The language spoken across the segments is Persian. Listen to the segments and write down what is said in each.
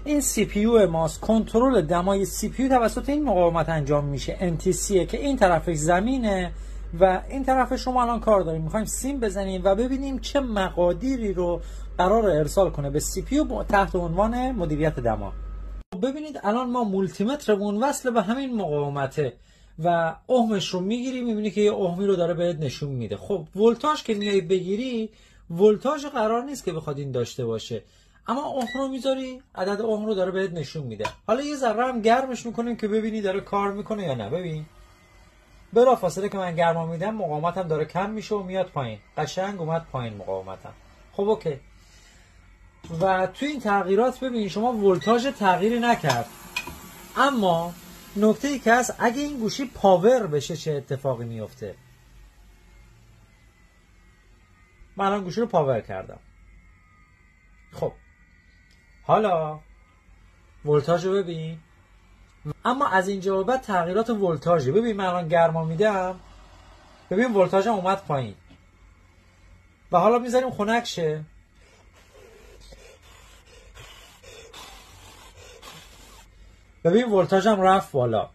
این سی پی یو ماست. کنترل دمای سی پی یو توسط این مقاومت انجام میشه، NTC که این طرفش زمینه و این طرف شما الان کار داریم میخوایم سیم بزنیم و ببینیم چه مقادیری رو قرار ارسال کنه به سی پی یو تحت عنوان مدیریت دما. ببینید الان ما مولتیمترمون وصل به همین مقاومته و ohmش رو میگیری، میبینی که یه ohمی رو داره بهت نشون میده. خب ولتاژ که میای بگیری، ولتاژ قرار نیست که بخواد این داشته باشه، اما ohm رو میذاری، عدد ohm رو داره بهت نشون میده. حالا یه ذره هم گرمش میکنیم که ببینی داره کار میکنه یا نه. ببین بلافاصله که من گرما میدم مقاومتم داره کم میشه و میاد پایین، قشنگ اومد پایین مقاومتم. خب اوکی. و توی این تغییرات ببینید شما ولتاژ تغییری نکرد، اما نکته ای که هست اگه این گوشی پاور بشه چه اتفاقی میفته. من الان گوشی رو پاور کردم. خب حالا ولتاژ رو ببین، اما از اینجا به بعد تغییرات ولتاژی. ببین من الان گرما میدم، ببین ولتاژم اومد پایین و حالا میذاریم خنک شه. ببین ولتاژم رفت بالا.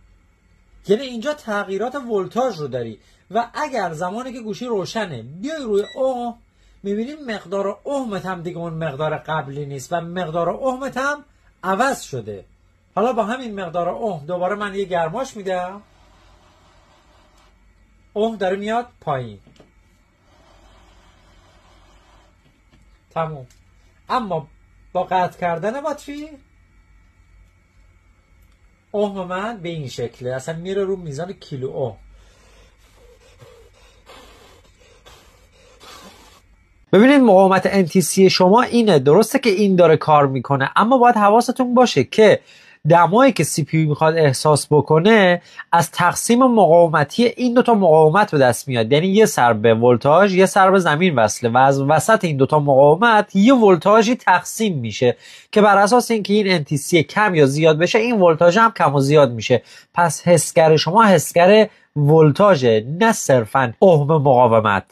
یعنی اینجا تغییرات ولتاژ رو داری و اگر زمانی که گوشی روشنه بیای روی اوم، میبینیم مقدار اومت هم دیگه اون مقدار قبلی نیست و مقدار اومت هم عوض شده. حالا با همین مقدار اوم دوباره من یه گرماش میدم، اوم داره میاد پایین. تموم. اما با قطع کردن باتری اوم من به این شکله، اصلا میره رو میزان کیلو اوم. ببینید مقاومت NTC شما اینه، درسته که این داره کار میکنه، اما باید حواستون باشه که دمایی که سی پی یو میخواد احساس بکنه از تقسیم مقاومتی این دوتا مقاومت به دست میاد. یعنی یه سر به ولتاژ، یه سر به زمین وصله و از وسط این دوتا مقاومت یه ولتاژی تقسیم میشه که بر اساس اینکه این NTC کم یا زیاد بشه این ولتاژ هم کم و زیاد میشه. پس حسگر شما حسگر ولتاژ، نه صرفاً اوم مقاومت.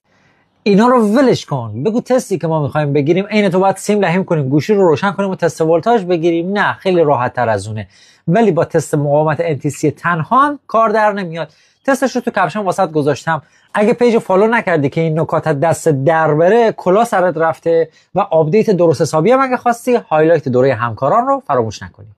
اینا رو ولش کن، بگو تستی که ما میخوایم بگیریم عین تو باید سیم لحیم کنیم، گوشی رو روشن کنیم و تست ولتاژ بگیریم. نه، خیلی راحت تر از اونه. ولی با تست مقاومت NTC تنها هم کار در نمیاد. تستش رو تو کپشن واسط گذاشتم. اگه پیج فالو نکردی که این نکات دست در بره، کلا سرت رفته. و آپدیت درست حسابی هم اگه خواستی، هایلایت دوره همکاران رو فراموش نکنی.